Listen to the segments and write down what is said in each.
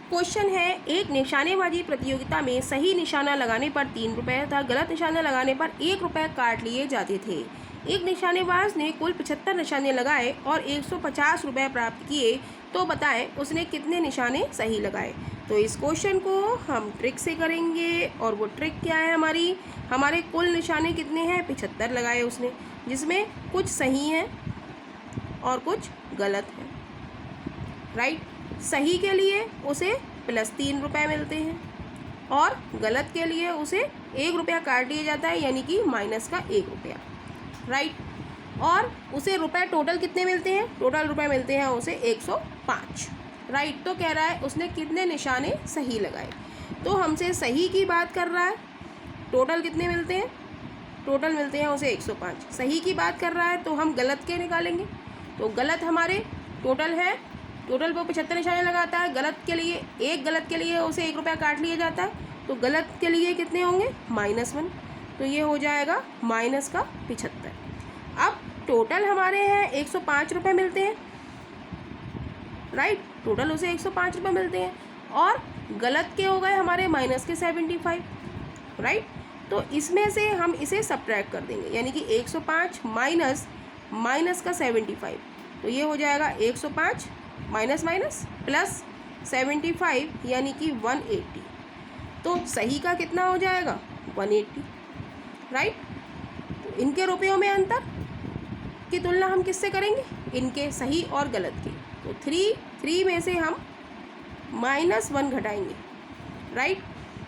Question है, एक निशानेबाजी प्रतियोगिता में सही निशाना लगाने पर 3 रुपये तथा गलत निशाना लगाने पर 1 रुपये काट लिए जाते थे। एक निशानेबाज ने कुल 75 निशाने लगाए और 150 रुपये प्राप्त किए, तो बताएं उसने कितने निशाने सही लगाए। तो इस क्वेश्चन को हम ट्रिक से करेंगे, और वो ट्रिक क्या है हमारे कुल निशाने कितने हैं, 75 लगाए उसने, जिसमें कुछ सही हैं और कुछ गलत हैं। राइट, सही के लिए उसे प्लस 3 रुपये मिलते हैं और गलत के लिए उसे 1 रुपया काट दिया जाता है, यानी कि माइनस का 1 रुपया। राइट, और उसे रुपए टोटल कितने मिलते हैं, टोटल रुपए मिलते हैं उसे 105। राइट, तो कह रहा है उसने कितने निशाने सही लगाए। तो हमसे सही की बात कर रहा है, टोटल कितने मिलते हैं, टोटल मिलते हैं उसे 105। सही की बात कर रहा है तो हम गलत के निकालेंगे। तो गलत हमारे टोटल है, टोटल वो 75 निशाने लगाता है, गलत के लिए उसे 1 रुपया काट लिया जाता है, तो गलत के लिए कितने होंगे, -1। तो ये हो जाएगा माइनस का 75। अब टोटल हमारे हैं 105 रुपये मिलते हैं। राइट, टोटल उसे 105 रुपये मिलते हैं, और गलत के हो गए हमारे माइनस के 75। राइट, तो इसमें से हम इसे सब्ट्रैक्ट कर देंगे, यानी कि 105 माइनस का 75। तो ये हो जाएगा 105 माइनस प्लस 75, यानी कि 180। तो सही का कितना हो जाएगा, 180। राइट, तो इनके रुपयों में अंतर की तुलना हम किससे करेंगे, इनके सही और गलत की। तो 3 में से हम -1 घटाएंगे। राइट,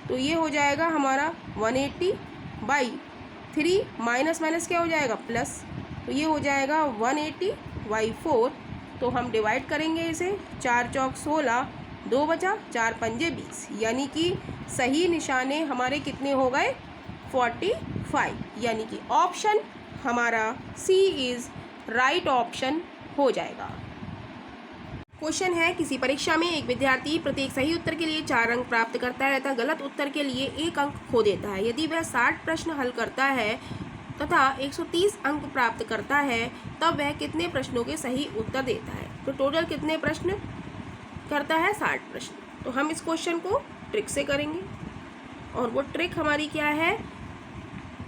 तो ये हो जाएगा हमारा 180/3, माइनस क्या हो जाएगा, प्लस। तो ये हो जाएगा 180/4। तो हम डिवाइड करेंगे इसे, 4 चौक 16, 2 बचा, 4 पंजे 20, यानी कि सही निशाने हमारे कितने हो गए, 45, यानी कि ऑप्शन हमारा सी इज़ राइट ऑप्शन हो जाएगा। क्वेश्चन है, किसी परीक्षा में एक विद्यार्थी प्रत्येक सही उत्तर के लिए 4 अंक प्राप्त करता है तथा गलत उत्तर के लिए 1 अंक खो देता है। यदि वह 60 प्रश्न हल करता है तथा 130 अंक प्राप्त करता है, तब वह कितने प्रश्नों के सही उत्तर देता है। तो टोटल कितने प्रश्न करता है, 60 प्रश्न। तो हम इस क्वेश्चन को ट्रिक से करेंगे, और वो ट्रिक हमारी क्या है,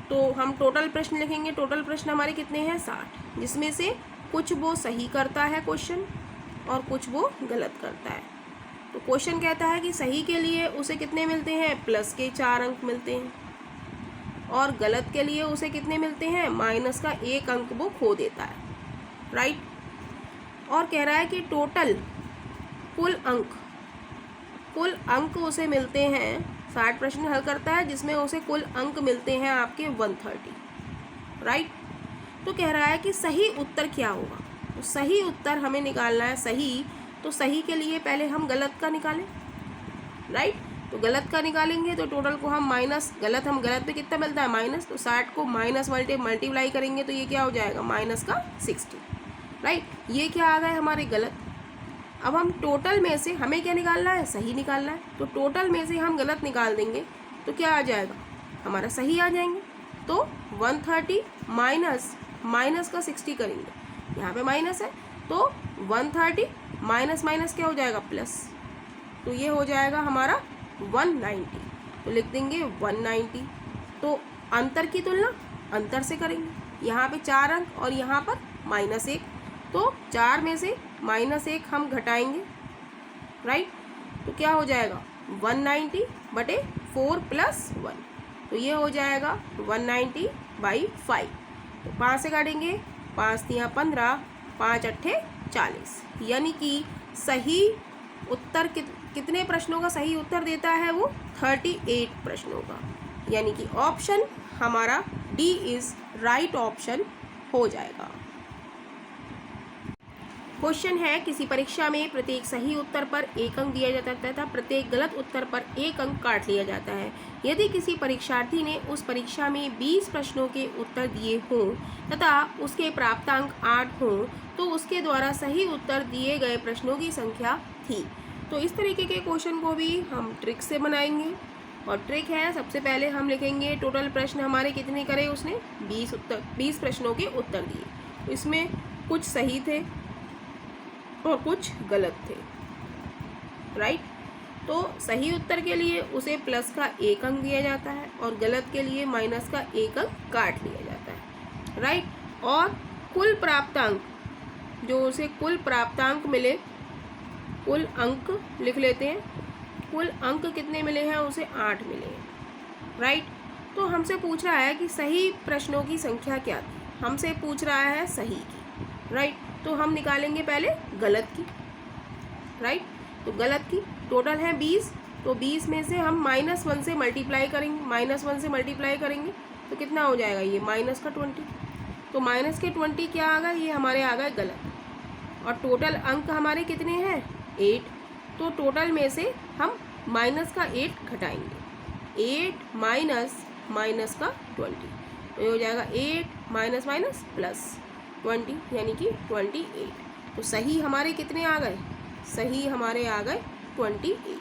तो हम टोटल प्रश्न लिखेंगे। टोटल प्रश्न हमारे कितने हैं, 60, जिसमें से कुछ वो सही करता है क्वेश्चन और कुछ वो गलत करता है। तो क्वेश्चन कहता है कि सही के लिए उसे कितने मिलते हैं, प्लस के 4 अंक मिलते हैं, और गलत के लिए उसे कितने मिलते हैं, माइनस का 1 अंक वो खो देता है। राइट, और कह रहा है कि टोटल कुल अंक उसे मिलते हैं, 60 प्रश्न हल करता है जिसमें उसे कुल अंक मिलते हैं आपके 130। राइट, तो कह रहा है कि सही उत्तर क्या होगा। तो सही उत्तर हमें निकालना है सही, तो सही के लिए पहले हम गलत का निकालें। राइट, तो गलत का निकालेंगे तो टोटल को हम गलत पे कितना मिलता है, माइनस, तो 60 को माइनस मल्टीप्लाई करेंगे तो ये क्या हो जाएगा, माइनस का 60। राइट, ये क्या आ गए हमारे गलत। अब हम टोटल में से हमें क्या निकालना है, सही निकालना है। तो टोटल में से हम गलत निकाल देंगे तो क्या आ जाएगा, हमारा सही आ जाएंगे। तो 130 माइनस का 60 करेंगे, यहाँ पे माइनस है, तो 130 माइनस क्या हो जाएगा, प्लस। तो ये हो जाएगा हमारा 190। तो लिख देंगे 190। तो अंतर की तुलना अंतर से करेंगे, यहाँ पे 4 अंक और यहाँ पर -1, तो 4 में से -1 हम घटाएंगे। राइट, तो क्या हो जाएगा, 190/4 + 1, तो ये हो जाएगा 190/5। तो 5 से काटेंगे, 5 × 15, 5 × 8 40, यानी कि सही उत्तर कितने प्रश्नों का सही उत्तर देता है, वो 38 प्रश्नों का, यानी कि ऑप्शन हमारा डी इज़ राइट ऑप्शन हो जाएगा। क्वेश्चन है, किसी परीक्षा में प्रत्येक सही उत्तर पर 1 अंक दिया जाता है तथा प्रत्येक गलत उत्तर पर 1 अंक काट लिया जाता है। यदि किसी परीक्षार्थी ने उस परीक्षा में 20 प्रश्नों के उत्तर दिए हों तथा उसके प्राप्तांक 8 हों, तो उसके द्वारा सही उत्तर दिए गए प्रश्नों की संख्या थी। तो इस तरीके के क्वेश्चन को भी हम ट्रिक से बनाएंगे, और ट्रिक है, सबसे पहले हम लिखेंगे टोटल प्रश्न हमारे कितने करे उसने, 20 प्रश्नों के उत्तर दिए। तो इसमें कुछ सही थे और कुछ गलत थे। राइट, तो सही उत्तर के लिए उसे प्लस का 1 अंक दिया जाता है और गलत के लिए माइनस का 1 अंक काट लिया जाता है, राइट। और कुल प्राप्तांक, जो उसे कुल प्राप्तांक मिले, कुल अंक लिख लेते हैं। कुल अंक कितने मिले हैं? उसे 8 मिले हैं, राइट। तो हमसे पूछ रहा है कि सही प्रश्नों की संख्या क्या थी। हमसे पूछ रहा है सही की, राइट। तो हम निकालेंगे पहले गलत की, राइट। तो गलत की टोटल है 20, तो 20 में से हम -1 से मल्टीप्लाई करेंगे, -1 से मल्टीप्लाई करेंगे तो कितना हो जाएगा? ये माइनस का 20। तो माइनस के 20 क्या आ गए? ये हमारे आ गए गलत। और टोटल अंक हमारे कितने हैं? 8। तो टोटल में से हम माइनस का 8 घटाएंगे, 8 माइनस का 20, तो ये हो जाएगा 8 माइनस प्लस 20 यानी कि 28। तो सही हमारे कितने आ गए? सही हमारे आ गए 28।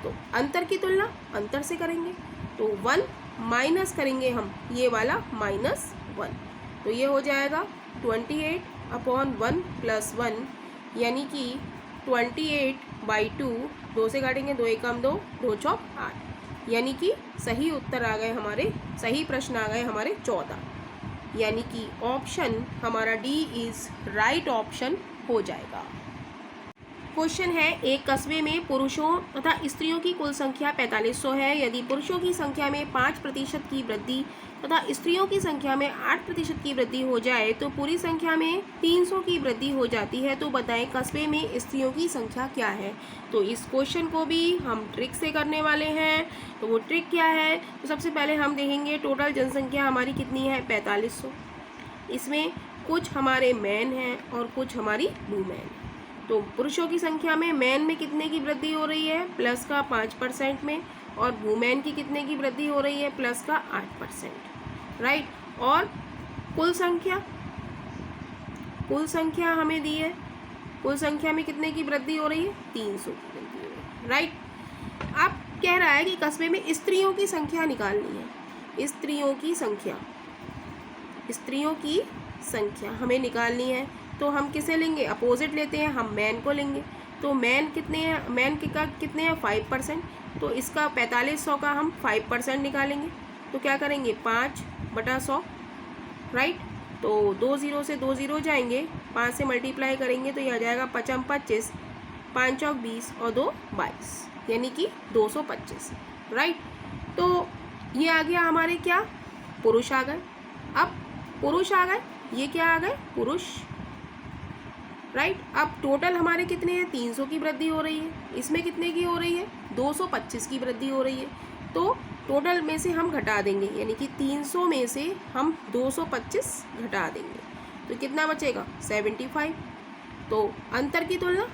तो अंतर की तुलना अंतर से करेंगे, तो 1 माइनस करेंगे हम ये वाला -1, तो ये हो जाएगा 28/1 + 1 यानी कि 28/2। 2 से काटेंगे, 2 एकम 2, 2 चौक 8, यानी कि सही उत्तर आ गए हमारे, सही प्रश्न आ गए हमारे 14, यानी कि ऑप्शन हमारा डी इज़ राइट ऑप्शन हो जाएगा। क्वेश्चन है, एक कस्बे में पुरुषों तथा स्त्रियों की कुल संख्या 4500 है। यदि पुरुषों की संख्या में 5% की वृद्धि तथा स्त्रियों की संख्या में 8% की वृद्धि हो जाए तो पूरी संख्या में 300 की वृद्धि हो जाती है। तो बताएं कस्बे में स्त्रियों की संख्या क्या है। तो इस क्वेश्चन को भी हम ट्रिक से करने वाले हैं। तो वो ट्रिक क्या है? तो सबसे पहले हम देखेंगे टोटल जनसंख्या हमारी कितनी है? 4500। इसमें कुछ हमारे मैन हैं और कुछ हमारी वुमेन। तो पुरुषों की संख्या में मैन में कितने की वृद्धि हो रही है? प्लस का 5% में, और वुमेन की कितने की वृद्धि हो रही है? प्लस का 8%, राइट। और कुल संख्या हमें दी है, कुल संख्या में कितने की वृद्धि हो रही है? 300 की वृद्धि हो रही है, राइट। अब कह रहा है कि कस्बे में स्त्रियों की संख्या निकालनी है। स्त्रियों की संख्या हमें निकालनी है। तो हम किसे लेंगे? अपोजिट लेते हैं, हम मैन को लेंगे। तो मैन कितने हैं? मैन का कितने हैं? 5%। तो इसका 4500 का हम 5% निकालेंगे। तो क्या करेंगे? 5/100, राइट। तो 2 0 से 2 0 जाएंगे, 5 से मल्टीप्लाई करेंगे तो यह आ जाएगा 5 25, 5 चौक 20 और 2 22, यानी कि 225, राइट। तो ये आ गया हमारे क्या? पुरुष आ गए। अब पुरुष आ गए, ये क्या आ गए? पुरुष, राइट। अब टोटल हमारे कितने हैं? 300 की वृद्धि हो रही है। इसमें कितने की हो रही है? 225 की वृद्धि हो रही है। तो टोटल में से हम घटा देंगे, यानी कि 300 में से हम 225 घटा देंगे तो कितना बचेगा? 75। तो अंतर की तुलना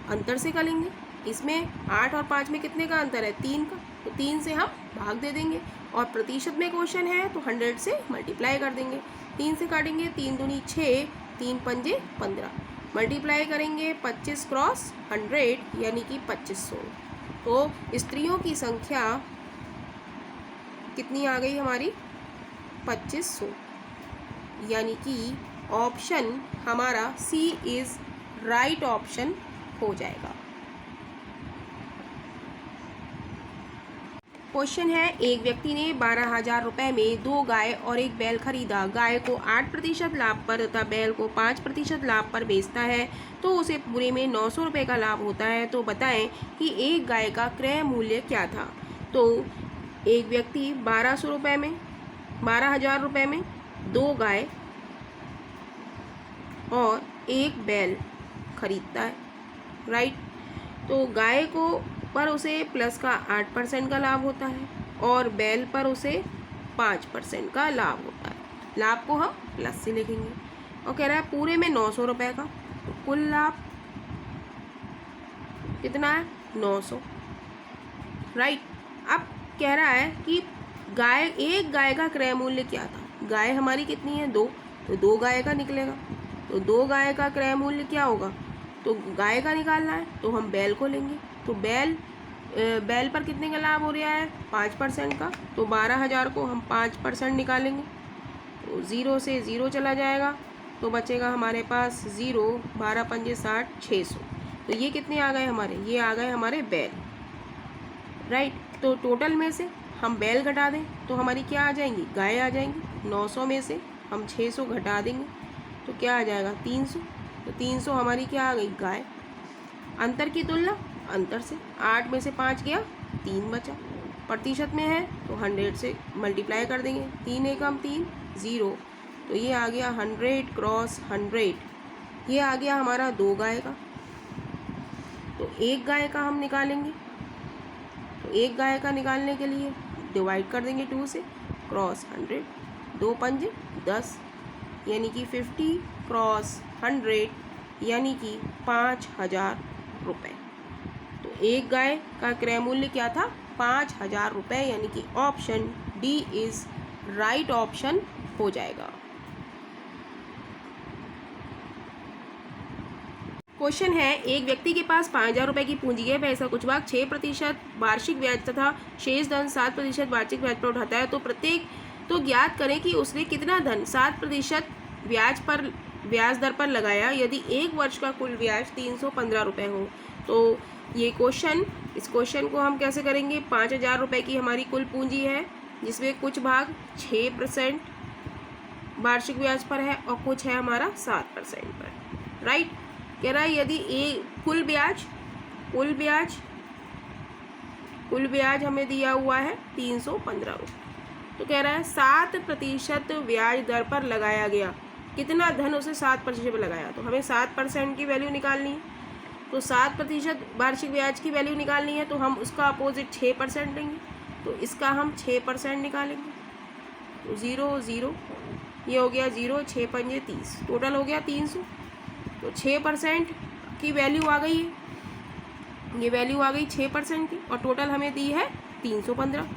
अंतर से करेंगे। इसमें 8 और 5 में कितने का अंतर है? 3 का। तो 3 से हम भाग दे देंगे, और प्रतिशत में क्वेश्चन है तो 100 से मल्टीप्लाई कर देंगे। 3 से काटेंगे, 3 दूनी 6, 3 पंजे 15, मल्टीप्लाई करेंगे 25 क्रॉस 100 यानी कि 2500। तो स्त्रियों की संख्या कितनी आ गई हमारी? 2500, यानी कि ऑप्शन हमारा सी इज़ राइट ऑप्शन हो जाएगा। क्वेश्चन है, एक व्यक्ति ने 12,000 रुपये में 2 गाय और 1 बैल खरीदा। गाय को 8% लाभ पर तथा बैल को 5% लाभ पर बेचता है तो उसे पूरे में 900 रुपये का लाभ होता है। तो बताएं कि एक गाय का क्रय मूल्य क्या था। तो एक व्यक्ति 12,000 रुपये में 2 गाय और 1 बैल खरीदता है, राइट। तो गाय को पर उसे प्लस का 8% का लाभ होता है और बैल पर उसे 5% का लाभ होता है। लाभ को हम प्लस से लिखेंगे और कह रहा है पूरे में 900 रुपये का। तो कुल लाभ कितना है? 900, राइट। अब कह रहा है कि एक गाय का क्रय मूल्य क्या था। गाय हमारी कितनी है? 2, तो 2 गाय का निकलेगा। तो 2 गाय का क्रय मूल्य क्या होगा? तो गाय का निकालना है तो हम बैल को लेंगे। तो बैल पर कितने का लाभ हो रहा है? 5% का। तो 12,000 को हम 5% निकालेंगे तो 0 से 0 चला जाएगा, तो बचेगा हमारे पास 0, 12 पंजे 60, 600। तो ये कितने आ गए हमारे? ये आ गए हमारे बैल, राइट। तो टोटल में से हम बैल घटा दें तो हमारी क्या आ जाएंगी, गाय आ जाएंगी। 900 में से हम 600 घटा देंगे तो क्या आ जाएगा, 300। तो 300 हमारी क्या आ गई, गाय। अंतर की तुलना अंतर से, 8 में से 5 गया, 3 बचा। प्रतिशत में है तो 100 से मल्टीप्लाई कर देंगे, 3 एकम 3, 0। तो ये आ गया 100 क्रॉस 100, ये आ गया हमारा 2 गाय का। तो 1 गाय का हम निकालेंगे, तो 1 गाय का निकालने के लिए डिवाइड कर देंगे 2 से, क्रॉस 100, 2 पंजे 10, यानी कि 50 क्रॉस 100 यानी कि 5000 रुपये। तो 1 गाय का क्रय मूल्य क्या था, 5000 रुपये, यानी कि option D is right option हो जाएगा। क्वेश्चन है, एक व्यक्ति के पास 5000 रुपये की पूंजी है, वह इसका कुछ भाग 6% वार्षिक ब्याज तथा शेष धन 7% वार्षिक ब्याज पर उठाता है। तो ज्ञात करें कि उसने कितना धन 7% ब्याज दर पर लगाया यदि 1 वर्ष का कुल ब्याज 315 रुपये हो। तो ये इस क्वेश्चन को हम कैसे करेंगे, 5000 रुपये की हमारी कुल पूंजी है जिसमें कुछ भाग 6% वार्षिक ब्याज पर है और कुछ है हमारा 7% पर। राइट। कह रहा है यदि कुल ब्याज हमें दिया हुआ है 315 रुपये, तो कह रहा है 7% ब्याज दर पर लगाया गया, कितना धन उसे 7% पर लगाया। तो हमें 7% की वैल्यू निकालनी है, तो 7% वार्षिक ब्याज की वैल्यू निकालनी है, तो हम उसका अपोजिट 6% लेंगे, तो इसका हम 6% निकालेंगे। तो 0 0, ये हो गया 0, 6 पंजे 30, टोटल हो गया 300। तो 6% की वैल्यू आ गई है, ये वैल्यू आ गई 6% की, और टोटल हमें दी है 315।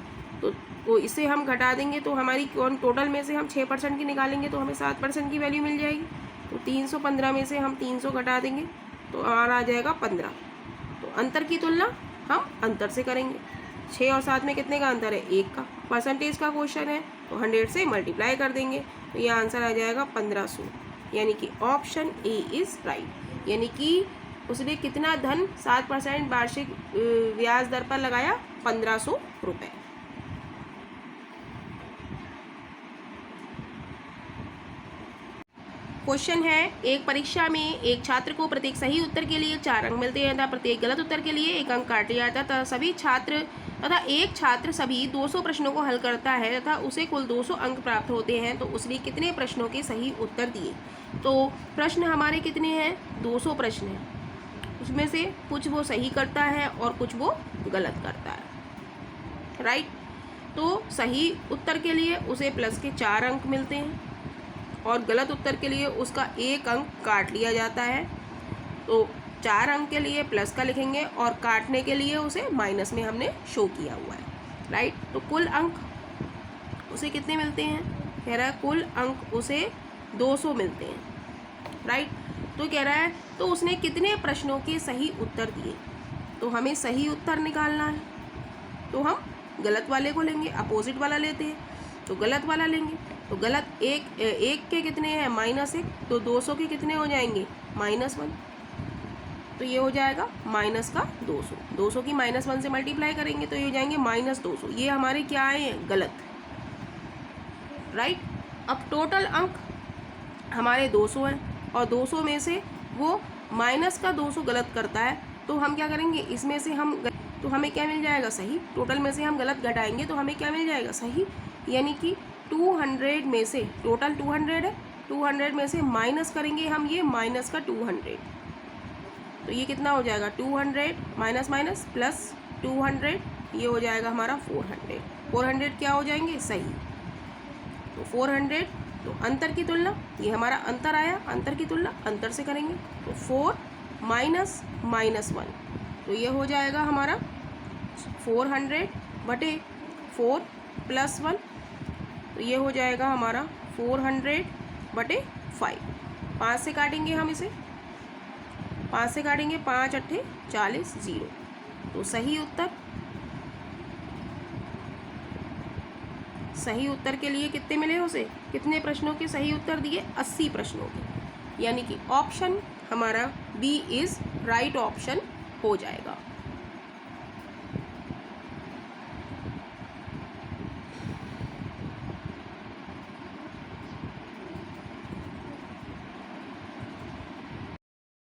तो इसे हम घटा देंगे तो हमारी टोटल में से हम 6% की निकालेंगे तो हमें 7% की वैल्यू मिल जाएगी। तो 315 में से हम 300 घटा देंगे तो हमारा आ जाएगा 15। तो अंतर की तुलना हम अंतर से करेंगे, 6 और 7 में कितने का अंतर है, 1 का। परसेंटेज का क्वेश्चन है तो 100 से मल्टीप्लाई कर देंगे तो ये आंसर आ जाएगा 1500, यानी कि ऑप्शन ए इज़ राइट। यानी कि उसने कितना धन 7% वार्षिक ब्याज दर पर लगाया, 1500 रुपये। क्वेश्चन है, एक परीक्षा में एक छात्र को प्रत्येक सही उत्तर के लिए 4 अंक मिलते हैं तथा प्रत्येक गलत उत्तर के लिए 1 अंक काट लिया जाता है तथा एक छात्र सभी 200 प्रश्नों को हल करता है तथा उसे कुल 200 अंक प्राप्त होते हैं, तो उसने कितने प्रश्नों के सही उत्तर दिए। तो प्रश्न हमारे कितने हैं, 200 प्रश्न हैं, उसमें से कुछ वो सही करता है और कुछ वो गलत करता है। राइट। तो सही उत्तर के लिए उसे प्लस के 4 अंक मिलते हैं और गलत उत्तर के लिए उसका 1 अंक काट लिया जाता है। तो 4 अंक के लिए प्लस का लिखेंगे और काटने के लिए उसे माइनस में हमने शो किया हुआ है। राइट। तो कुल अंक उसे कितने मिलते हैं, कह रहा है कुल अंक उसे 200 मिलते हैं। राइट। तो कह रहा है तो उसने कितने प्रश्नों के सही उत्तर दिए, तो हमें सही उत्तर निकालना है तो हम गलत वाले को लेंगे, अपोजिट वाला लेते हैं तो गलत वाला लेंगे। तो गलत एक के कितने हैं, -1, तो 200 के कितने हो जाएंगे, -1, तो ये हो जाएगा माइनस का 200। 200 की -1 से मल्टीप्लाई करेंगे तो ये हो जाएंगे -200। ये हमारे क्या आए, गलत। राइट। अब टोटल अंक हमारे 200 हैं और 200 में से वो माइनस का 200 गलत करता है, तो हम क्या करेंगे, इसमें से तो हमें क्या मिल जाएगा, सही। टोटल में से हम गलत घटाएंगे तो हमें क्या मिल जाएगा, सही। यानी कि 200 में से, टोटल 200 है, 200 में से माइनस करेंगे हम ये माइनस का 200, तो ये कितना हो जाएगा, 200 माइनस माइनस प्लस 200, ये हो जाएगा हमारा 400। 400 क्या हो जाएंगे, सही। तो 400, तो अंतर की तुलना, ये हमारा अंतर आया, अंतर की तुलना अंतर से करेंगे तो 4 माइनस -1, तो ये हो जाएगा हमारा 400 बटे 4 + 1, तो ये हो जाएगा हमारा 400 बटे 5। 5 से काटेंगे हम इसे, 5 से काटेंगे, 5 × 8 = 40, 0। तो सही उत्तर के लिए कितने मिले उसे, कितने प्रश्नों के सही उत्तर दिए, 80 प्रश्नों के, यानी कि ऑप्शन हमारा बी इज़ राइट ऑप्शन हो जाएगा।